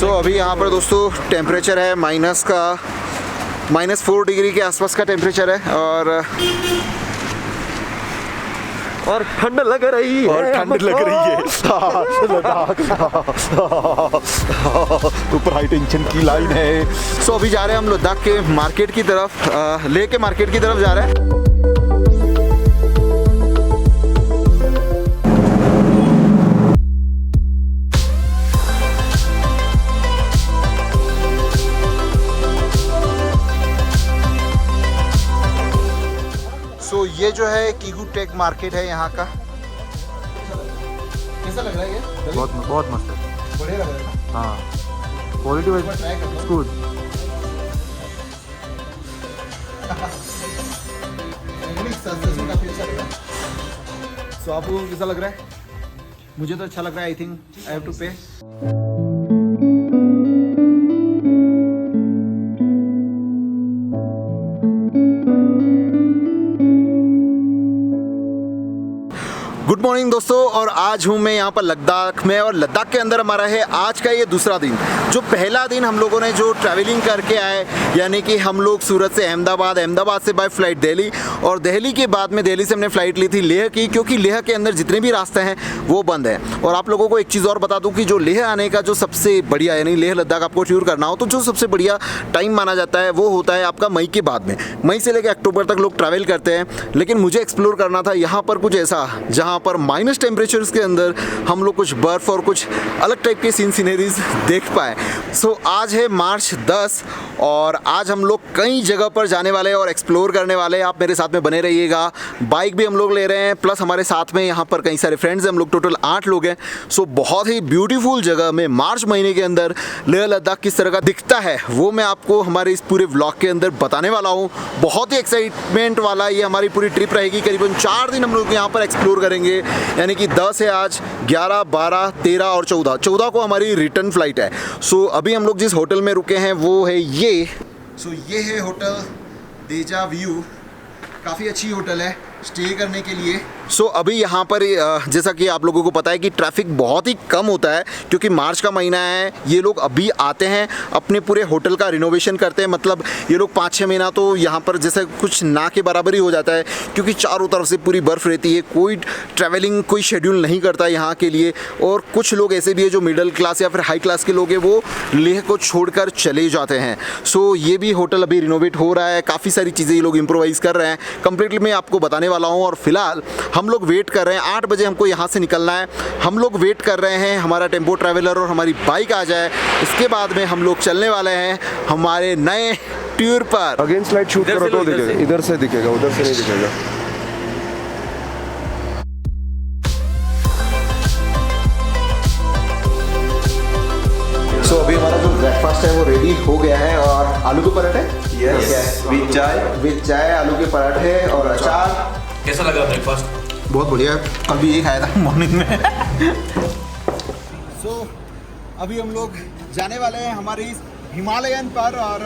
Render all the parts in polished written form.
सो अभी यहाँ पर दोस्तों टेम्परेचर है -4 डिग्री के आसपास का टेम्परेचर है और ठंड लग रही है ऊपर हाई टेंशन की लाइन है। सो अभी जा रहे हैं हम लद्दाख के मार्केट की तरफ, लेह के मार्केट की तरफ जा रहे हैं। तो ये जो है कीहू टेक मार्केट है यहाँ का। कैसा लग रहा है ये? बहुत मस्त है, बढ़िया लग रहा है। हाँ क्वालिटी वाइज गुड। काफी अच्छा लग रहा है। सो आपको कैसा लग रहा है? मुझे तो अच्छा लग रहा है। I think I have to pay. Good morning दोस्तों, और आज हूँ मैं यहाँ पर लद्दाख में, और लद्दाख के अंदर हमारा है आज का ये दूसरा दिन। जो पहला दिन हम लोगों ने जो ट्रैवलिंग करके आए, यानी कि हम लोग सूरत से अहमदाबाद, अहमदाबाद से बाय फ्लाइट दिल्ली, और दिल्ली के बाद में दिल्ली से हमने फ़्लाइट ली थी लेह की, क्योंकि लेह के अंदर जितने भी रास्ते हैं वो बंद है। और आप लोगों को एक चीज़ और बता दूँ कि जो लेह आने का जो सबसे बढ़िया, यानी लेह लद्दाख आपको टूर करना हो तो जो सबसे बढ़िया टाइम माना जाता है वो होता है आपका मई के बाद में। मई से लेकर अक्टूबर तक लोग ट्रैवल करते हैं, लेकिन मुझे एक्सप्लोर करना था यहाँ पर कुछ ऐसा जहाँ पर माइनस टेम्परेचर्स के अंदर हम लोग कुछ बर्फ़ और कुछ अलग टाइप के सीनरीज देख पाए। सो आज है मार्च 10 और आज हम लोग कई जगह पर जाने वाले हैं और एक्सप्लोर करने वाले हैं। आप मेरे साथ में बने रहिएगा। बाइक भी हम लोग ले रहे हैं, प्लस हमारे साथ में यहाँ पर कई सारे फ्रेंड्स हैं, हम लोग टोटल 8 लोग हैं। सो बहुत ही ब्यूटीफुल जगह में मार्च महीने के अंदर लेह लद्दाख किस तरह का दिखता है वो मैं आपको हमारे इस पूरे व्लॉग के अंदर बताने वाला हूँ। बहुत ही एक्साइटमेंट वाला ये हमारी पूरी ट्रिप रहेगी। करीबन 4 दिन हम लोग यहाँ पर एक्सप्लोर करेंगे, यानी कि 10 है आज, 11, 12, 13 और 14 को हमारी रिटर्न फ्लाइट है। सो अभी हम लोग जिस होटल में रुके हैं वो है ये। सो ये है होटल देजा व्यू। काफ़ी अच्छी होटल है स्टे करने के लिए। सो अभी यहाँ पर जैसा कि आप लोगों को पता है कि ट्रैफिक बहुत ही कम होता है, क्योंकि मार्च का महीना है। ये लोग अभी आते हैं, अपने पूरे होटल का रिनोवेशन करते हैं। मतलब ये लोग 5-6 महीना तो यहाँ पर जैसे कुछ ना के बराबर ही हो जाता है, क्योंकि चारों तरफ से पूरी बर्फ़ रहती है। कोई ट्रैवलिंग कोई शेड्यूल नहीं करता है यहाँ के लिए। और कुछ लोग ऐसे भी है जो मिडिल क्लास या फिर हाई क्लास के लोग हैं, वो लेह को छोड़कर चले जाते हैं। सो ये भी होटल अभी रिनोवेट हो रहा है, काफ़ी सारी चीज़ें ये लोग इम्प्रोवाइज़ कर रहे हैं। कंप्लीटली मैं आपको बताने वाला हूँ। और फिलहाल हम लोग वेट कर रहे हैं, 8 बजे हमको यहाँ से निकलना है। हम लोग वेट कर रहे हैं हमारा टेम्पो ट्रैवलर और हमारी बाइक आ जाए, इसके बाद में हम लोग चलने वाले हैं हमारे नए टूर पर। अगेंस्ट लाइट शूट करो तो दिखेगा, इधर से दिखेगा, उधर से नहीं दिखेगा। सो अभी हमारा जो ब्रेकफास्ट है वो रेडी हो गया है, और आलू के पराठे विद चाय, आलू के पराठे और अचार। कैसा लगा ब्रेकफास्ट? बहुत बढ़िया, कल भी ये खाया था मॉर्निंग में। सो अभी हम लोग जाने वाले हैं हमारे इस हिमालयन पर, और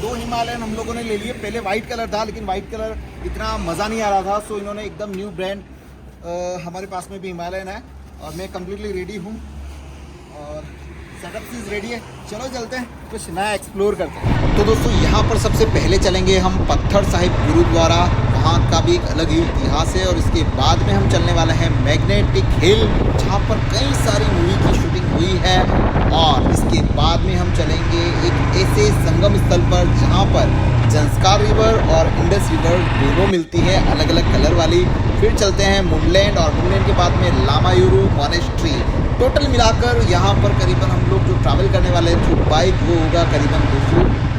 2 हिमालयन हम लोगों ने ले लिए। पहले वाइट कलर था, लेकिन वाइट कलर इतना मज़ा नहीं आ रहा था। सो इन्होंने एकदम न्यू ब्रांड, हमारे पास में भी हिमालयन है, और मैं कम्प्लीटली रेडी हूँ और सेटअप चीज़ रेडी है। चलो चलते हैं, कुछ नया एक्सप्लोर करते हैं। तो दोस्तों यहाँ पर सबसे पहले चलेंगे हम पत्थर साहिब गुरुद्वारा, वहाँ का भी एक अलग ही इतिहास है। और इसके बाद में हम चलने वाले हैं मैग्नेटिक हिल, जहाँ पर कई सारी मूवी की शूटिंग हुई है। और इसके बाद में हम चलेंगे एक ऐसे संगम स्थल पर जहाँ पर जंस्कार रिवर और इंडस रिवर दोनों मिलती है, अलग अलग कलर वाली। फिर चलते हैं मुनलैंड, और मुनलैंड के बाद में लामायुरू मॉनेस्ट्री। टोटल मिलाकर यहाँ पर करीबन हम लोग जो ट्रैवल करने वाले हैं थ्रू बाइक वो होगा करीबन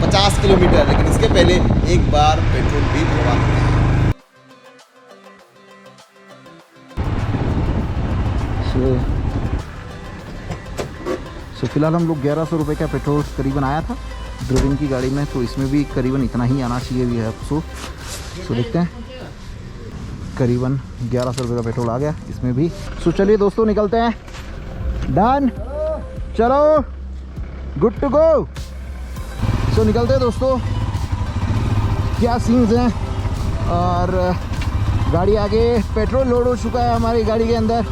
250 किलोमीटर। लेकिन इसके पहले एक बार पेट्रोल भी भरवा देते हैं। सो फिलहाल हम लोग 1100 रुपये का पेट्रोल करीबन आया था ध्रुवीन की गाड़ी में, तो इसमें भी करीबन इतना ही आना चाहिए भी है। सो देखते हैं, करीबन 1100 रुपये का पेट्रोल आ गया इसमें भी। सो चलिए दोस्तों निकलते हैं। डन, चलो, गुड टू गो। सो निकलते हैं दोस्तों, क्या सीन्स हैं। और गाड़ी आगे पेट्रोल लोड हो चुका है हमारी गाड़ी के अंदर।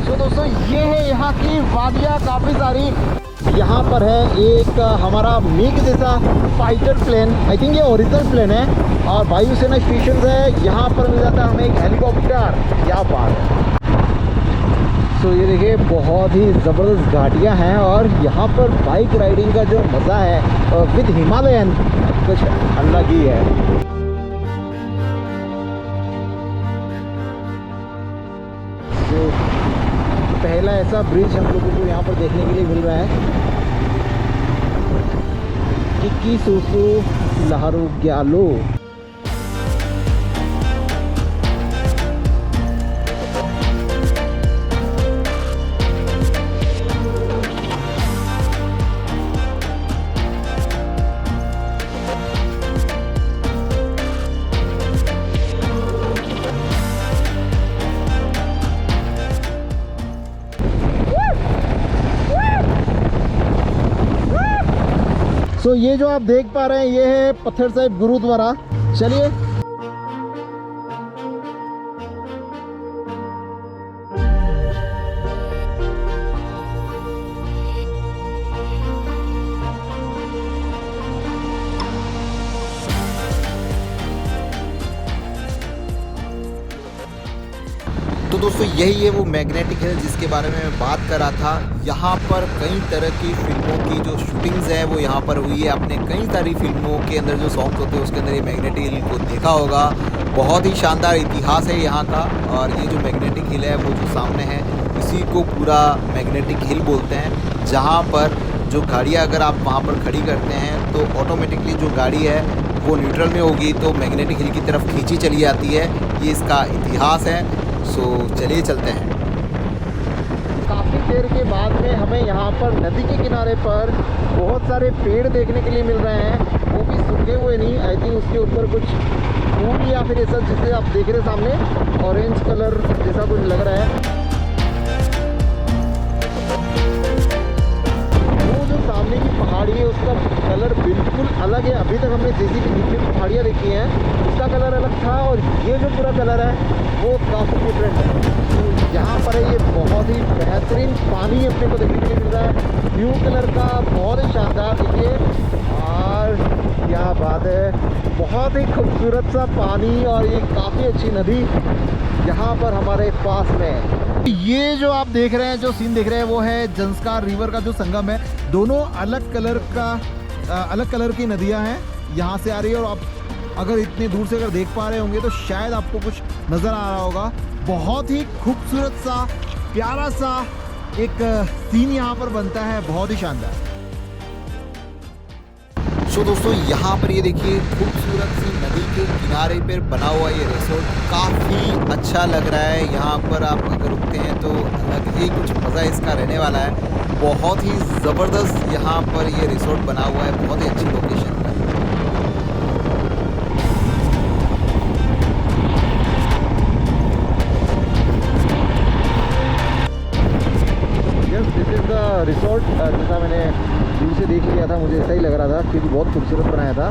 सो दोस्तों ये है यहाँ की वादियाँ काफ़ी सारी। यहाँ पर है एक हमारा मिग जैसा फाइटर प्लेन, आई थिंक ये ओरिजिनल प्लेन है, और वायुसेना स्टेशन है, यहाँ पर मिल जाता है हमें एक हेलीकॉप्टर। क्या बात है। तो ये देखिए बहुत ही ज़बरदस्त घाटियाँ हैं, और यहाँ पर बाइक राइडिंग का जो मज़ा है विद हिमालयन कुछ अलग ही है। तो पहला ऐसा ब्रिज हम लोगों को यहाँ पर देखने के लिए मिल रहा है। किक्की सुसु लहरो ग्यालो। तो ये जो आप देख पा रहे हैं ये है पत्थर साहिब गुरुद्वारा। चलिए तो दोस्तों यही है वो मैग्नेटिक हिल जिसके बारे में मैं बात कर रहा था। यहाँ पर कई तरह की फिल्मों की जो शूटिंग्स है वो यहाँ पर हुई है। आपने कई सारी फिल्मों के अंदर जो सॉन्ग्स होते हैं उसके अंदर ये मैग्नेटिक हिल को देखा होगा। बहुत ही शानदार इतिहास है यहाँ का। और ये जो मैग्नेटिक हिल है वो जो सामने है इसी को पूरा मैग्नेटिक हिल बोलते हैं, जहाँ पर जो गाड़ियाँ अगर आप वहाँ पर खड़ी करते हैं तो ऑटोमेटिकली जो गाड़ी है वो न्यूट्रल में होगी तो मैग्नेटिक हिल की तरफ खींची चली जाती है। ये इसका इतिहास है। सो चलिए चलते हैं। काफ़ी देर के बाद में हमें यहाँ पर नदी के किनारे पर बहुत सारे पेड़ देखने के लिए मिल रहे हैं, वो भी सूखे हुए नहीं। आई थिंक उसके ऊपर कुछ फूल या फिर ऐसा जिसे आप देख रहे हैं सामने ऑरेंज कलर जैसा कुछ लग रहा है। वो जो सामने की पहाड़ी है उसका कलर बिल्कुल अलग है। अभी तक हमने जैसी की नीचे की पहाड़ियाँ देखी हैं उसका कलर अलग था, और ये जो पूरा कलर है वो काफ़ी डिफरेंट है। तो यहाँ पर है ये बहुत ही बेहतरीन पानी अपने को देखने के लिए मिल रहा है, ब्लू कलर का, बहुत ही शानदार देखिए। और क्या बात है, बहुत ही खूबसूरत सा पानी, और ये काफ़ी अच्छी नदी यहाँ पर हमारे पास में है। ये जो आप देख रहे हैं, जो सीन देख रहे हैं वो है जंस्कार रिवर का जो संगम है। दोनों अलग कलर की नदियाँ हैं यहाँ से आ रही है, और आप अगर इतनी दूर से अगर देख पा रहे होंगे तो शायद आपको कुछ नज़र आ रहा होगा। बहुत ही खूबसूरत सा प्यारा सा एक सीन यहाँ पर बनता है, बहुत ही शानदार। सो दोस्तों यहाँ पर ये देखिए खूबसूरत सी नदी के किनारे पर बना हुआ ये रिसोर्ट काफ़ी अच्छा लग रहा है। यहाँ पर आप अगर रुकते हैं तो अलग ही कुछ मज़ा इसका रहने वाला है। बहुत ही ज़बरदस्त यहाँ पर ये रिसोर्ट बना हुआ है, बहुत ही अच्छी लोकेशन पर। रिसोर्ट जैसा मैंने दूर से देख लिया था, मुझे ऐसा ही लग रहा था क्योंकि बहुत खूबसूरत बनाया था।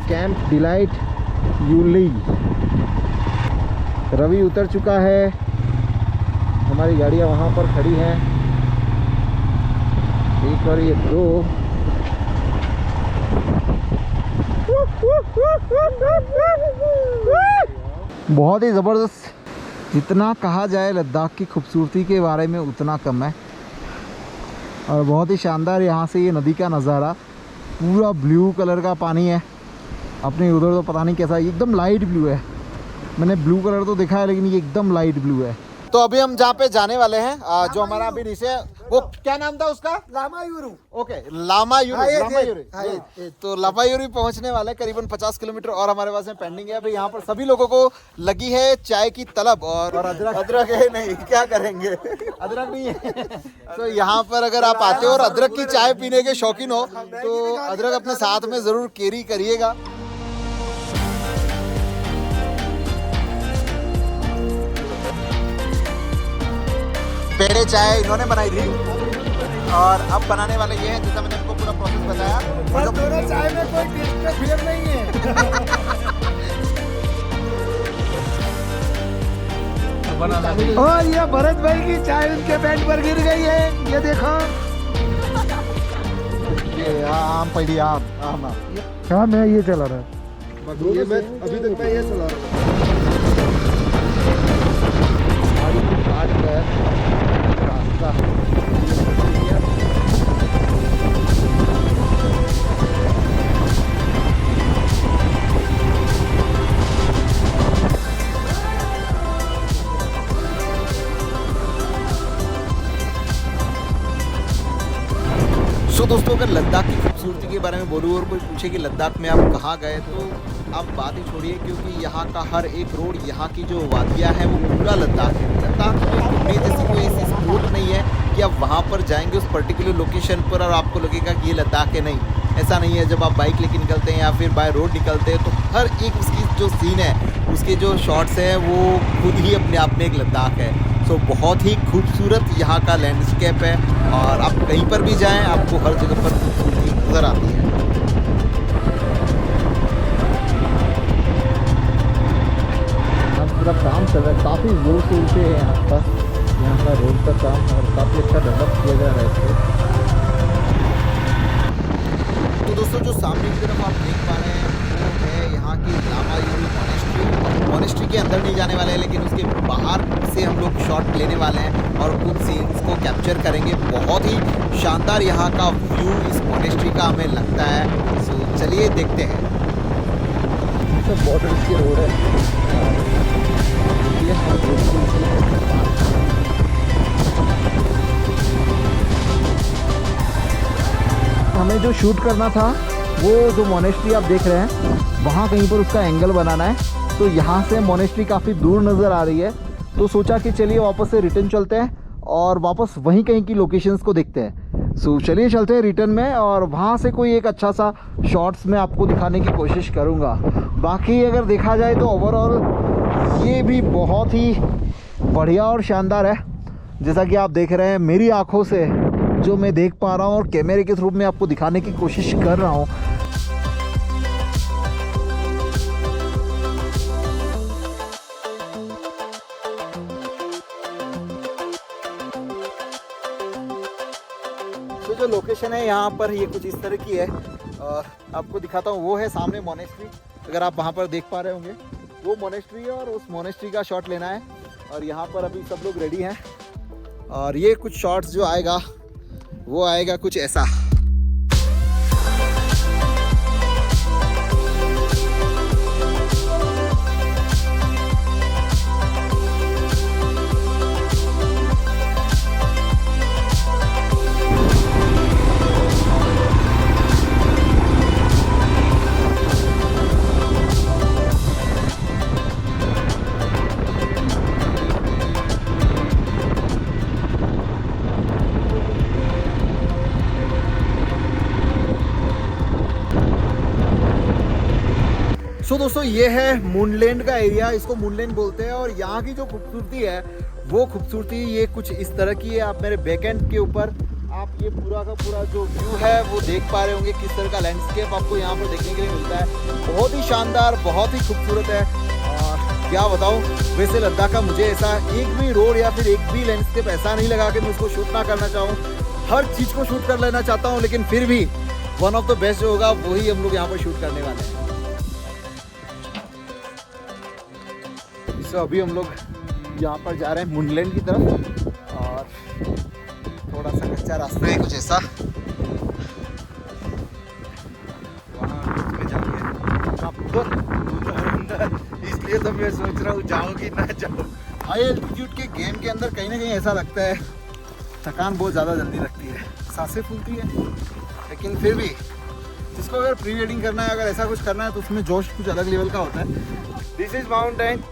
Camp delight यूली। रवि उतर चुका है, हमारी गाड़ियाँ वहाँ पर खड़ी हैं। एक और ये दो। बहुत ही ज़बरदस्त। जितना कहा जाए लद्दाख की खूबसूरती के बारे में उतना कम है, और बहुत ही शानदार यहाँ से ये नदी का नज़ारा। पूरा ब्लू कलर का पानी है, अपने उधर तो पता नहीं कैसा, एकदम लाइट ब्लू है। मैंने ब्लू कलर तो देखा है लेकिन ये एकदम लाइट ब्लू है। तो अभी हम जहाँ पे जाने वाले हैं, जो हमारा अभी नीचे, वो क्या नाम था उसका? लामायुरू। ओके, लामायुरू। तो लामायुरू पहुंचने वाले करीबन 50 किलोमीटर और हमारे पास में पेंडिंग है। अभी यहाँ पर सभी लोगों को लगी है चाय की तलब, और अदरक है नहीं, क्या करेंगे, अदरक नहीं है। तो यहाँ पर अगर आप आते हो और अदरक की चाय पीने के शौकीन हो तो अदरक अपने साथ में ज़रूर कैरी करिएगा। पहले चाय इन्होंने बनाई थी और अब बनाने वाले ये हैं, जैसा मैंने इनको पूरा प्रोसेस बताया। बस दोनों चाय में कोई डिफरेंस नहीं है। और ये भरत भाई की चाय उनके पेट पर गिर गई है, ये देखो। ये आम पड़ी आम आम हाँ मैं ये चला रहा ये मैं अभी तक मैं ये चला रहा हूँ। सो दोस्तों, अगर लद्दाख की खूबसूरती के बारे में बोलूँ और कोई पूछे कि लद्दाख में आप कहाँ गए, तो आप बात ही छोड़िए, क्योंकि यहाँ का हर एक रोड, यहाँ की जो वादियाँ हैं वो पूरा लद्दाख है। लद्दाख में घूमने जैसी कोई ऐसी स्पोर्ट नहीं है कि आप वहाँ पर जाएंगे उस पर्टिकुलर लोकेशन पर और आपको लगेगा कि ये लद्दाख है। नहीं, ऐसा नहीं है। जब आप बाइक लेके निकलते हैं या फिर बाय रोड निकलते हैं, तो हर एक उसकी जो सीन है, उसके जो शॉट्स हैं, वो खुद ही अपने आप में एक लद्दाख है। सो बहुत ही खूबसूरत यहाँ का लैंडस्केप है और आप कहीं पर भी जाएं, आपको हर जगह पर खूबसूरती नज़र आती है। पूरा काम चल रहा है, काफ़ी जोर शोर से है यहाँ का रोड का काम, और काफ़ी अच्छा डेवलप किया जा रहा है इसको। तो दोस्तों, जो सामने की तरफ आप देख पा रहे हैं वो है यहाँ की लामा यूरी मॉनेस्ट्री। मॉनेस्ट्री के अंदर नहीं जाने वाले हैं, लेकिन उसके बाहर से हम लोग शॉट लेने वाले हैं और कुछ सीन्स को कैप्चर करेंगे। बहुत ही शानदार यहाँ का व्यू इस मॉनेस्ट्री का हमें लगता है। सो चलिए देखते हैं। सब बॉर्डर की रोड है, हमें जो शूट करना था वो जो मोनेस्ट्री आप देख रहे हैं वहाँ कहीं पर उसका एंगल बनाना है। तो यहाँ से मोनेस्ट्री काफ़ी दूर नज़र आ रही है, तो सोचा कि चलिए वापस से रिटर्न चलते हैं और वापस वहीं कहीं की लोकेशंस को देखते हैं। सो चलिए चलते हैं रिटर्न में और वहाँ से कोई एक अच्छा सा शॉट्स में आपको दिखाने की कोशिश करूँगा। बाकी अगर देखा जाए तो ओवरऑल ये भी बहुत ही बढ़िया और शानदार है। जैसा कि आप देख रहे हैं मेरी आँखों से, जो मैं देख पा रहा हूँ और कैमरे के थ्रू में आपको दिखाने की कोशिश कर रहा हूँ। तो जो लोकेशन है यहाँ पर ये कुछ इस तरह की है और आपको दिखाता हूँ। वो है सामने मॉनेस्ट्री, अगर आप वहाँ पर देख पा रहे होंगे वो मॉनेस्ट्री है और उस मॉनेस्ट्री का शॉट लेना है। और यहाँ पर अभी सब लोग रेडी हैं और ये कुछ शॉट्स जो आएगा वो आएगा कुछ ऐसा। सो दोस्तों, ये है मूनलैंड का एरिया, इसको मूनलैंड बोलते हैं। और यहाँ की जो खूबसूरती है वो खूबसूरती ये कुछ इस तरह की है। आप मेरे बैक एंड के ऊपर आप ये पूरा का पूरा जो व्यू है वो देख पा रहे होंगे, किस तरह का लैंडस्केप आपको यहाँ पर देखने के लिए मिलता है। बहुत ही शानदार, बहुत ही खूबसूरत है। और क्या बताऊँ, वैसे लद्दाख का मुझे ऐसा एक भी रोड या फिर एक भी लैंडस्केप ऐसा नहीं लगा कि मैं उसको शूट ना करना चाहूँ। हर चीज़ को शूट कर लेना चाहता हूँ, लेकिन फिर भी वन ऑफ द बेस्ट जो होगा वही हम लोग यहाँ पर शूट करने वाले हैं। तो अभी हम लोग यहाँ पर जा रहे हैं मूनलैंड की तरफ और थोड़ा सा कच्चा रास्ता है कुछ ऐसा, वहाँ में जाएंगे अंदर। इसलिए तो मैं सोच रहा हूँ जाऊँ कि ना जाऊँ। हाई एल्टीट्यूड के गेम के अंदर कहीं ना कहीं ऐसा लगता है थकान बहुत ज़्यादा जल्दी लगती है, सांसें फूलती है, लेकिन फिर भी जिसको अगर प्री वेडिंग करना है, अगर ऐसा कुछ करना है तो उसमें जोश कुछ अलग लेवल का होता है। This is mountain,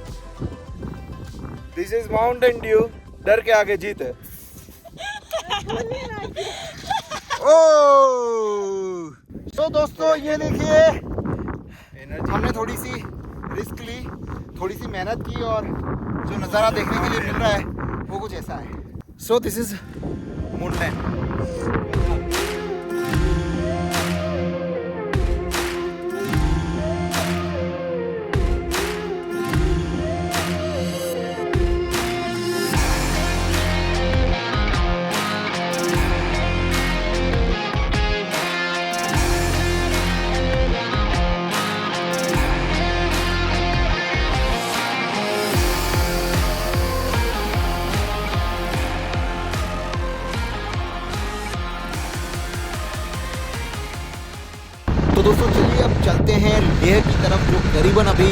this is Mountain Dew, डर के आगे जीत है। ओह, तो दोस्तों ये देखिए, हमने थोड़ी सी रिस्क ली, थोड़ी सी मेहनत की और जो नज़ारा देखने के लिए मिल रहा है वो कुछ ऐसा है। So this is moonland. दोस्तों चलिए अब चलते हैं लेह की तरफ, जो करीबन अभी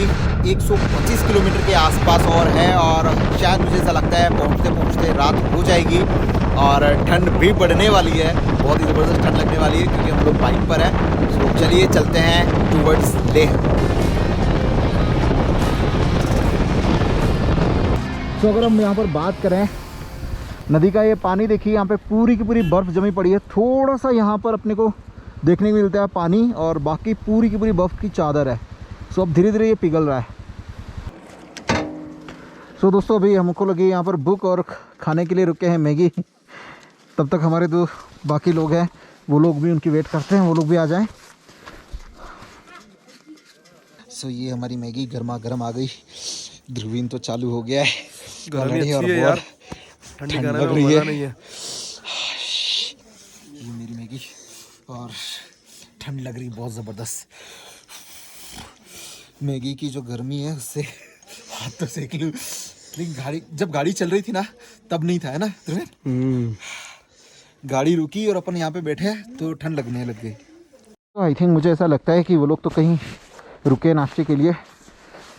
125 किलोमीटर के आसपास और है, और शायद मुझे ऐसा लगता है पहुंचते पहुंचते रात हो जाएगी और ठंड भी बढ़ने वाली है, बहुत ही ज़बरदस्त ठंड लगने वाली है क्योंकि हम लोग बाइक पर हैं। तो चलिए चलते हैं टूवर्ड्स लेह। तो अगर हम यहाँ पर बात करें नदी का, ये पानी देखिए यहाँ पे पूरी की पूरी बर्फ़ जमी पड़ी है। थोड़ा सा यहाँ पर अपने को देखने को मिलता है पानी, और बाकी पूरी की पूरी बर्फ़ की चादर है। सो अब धीरे धीरे ये पिघल रहा है। सो दोस्तों अभी हमको लगी यहाँ पर भूख और खाने के लिए रुके हैं मैगी। तब तक हमारे जो बाकी लोग हैं वो लोग भी उनकी वेट करते हैं, वो लोग भी आ जाएं। सो ये हमारी मैगी गर्मा गर्म आ गई। ध्रुवीन तो चालू हो गया है, गर्मी Already, और अच्छी है यार, बहुत ठंडी ठंड खाने लग में रही मजा है। नहीं है। ये मेरी मैगी और ठंड लग रही बहुत ज़बरदस्त। मैगी की जो गर्मी है उससे हाथ तो सेक लूँ, लेकिन जब गाड़ी चल रही थी ना तब नहीं था, है ना ध्रुवीन? गाड़ी रुकी और अपन यहाँ पे बैठे तो ठंड लगने लग गई। आई थिंक मुझे ऐसा लगता है कि वो लोग तो कहीं रुके नाश्ते के लिए,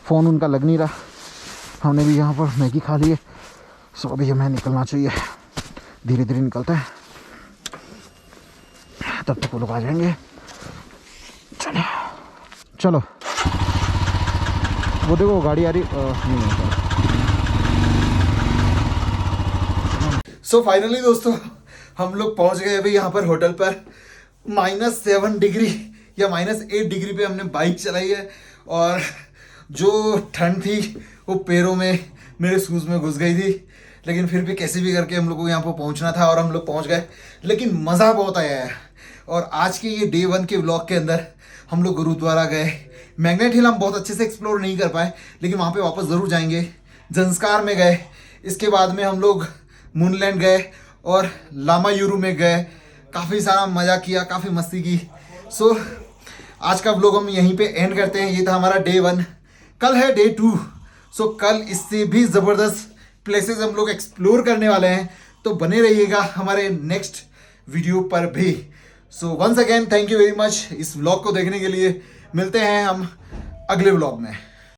फ़ोन उनका लग नहीं रहा। हमने भी यहाँ पर मैगी खा ली है। सो अभी हमें निकलना चाहिए, धीरे धीरे निकलते हैं, तब तक वो लोग आ जाएंगे। चलो चलो, वो देखो गाड़ी आ रही नहीं है। सो फाइनली दोस्तों हम लोग पहुंच गए अभी यहाँ पर होटल पर। -7 डिग्री या -8 डिग्री पे हमने बाइक चलाई है, और जो ठंड थी वो पैरों में, मेरे शूज़ में घुस गई थी, लेकिन फिर भी कैसे भी करके हम लोग को यहाँ पर पहुँचना था और हम लोग पहुँच गए। लेकिन मज़ा बहुत आया है। और आज के ये डे 1 के व्लॉग के अंदर हम लोग गुरुद्वारा गए। मैग्नेट हिल हम बहुत अच्छे से एक्सप्लोर नहीं कर पाए, लेकिन वहाँ पे वापस ज़रूर जाएंगे। जंस्कार में गए, इसके बाद में हम लोग मूनलैंड गए और लामा यूरू में गए। काफ़ी सारा मज़ा किया, काफ़ी मस्ती की। सो आज का व्लॉग हम यहीं पे एंड करते हैं। ये था हमारा डे 1। कल है डे 2। सो कल इससे भी ज़बरदस्त प्लेसेस हम लोग एक्सप्लोर करने वाले हैं, तो बने रहिएगा हमारे नेक्स्ट वीडियो पर भी। So once again thank you very much इस व्लॉग को देखने के लिए। मिलते हैं हम अगले व्लॉग में।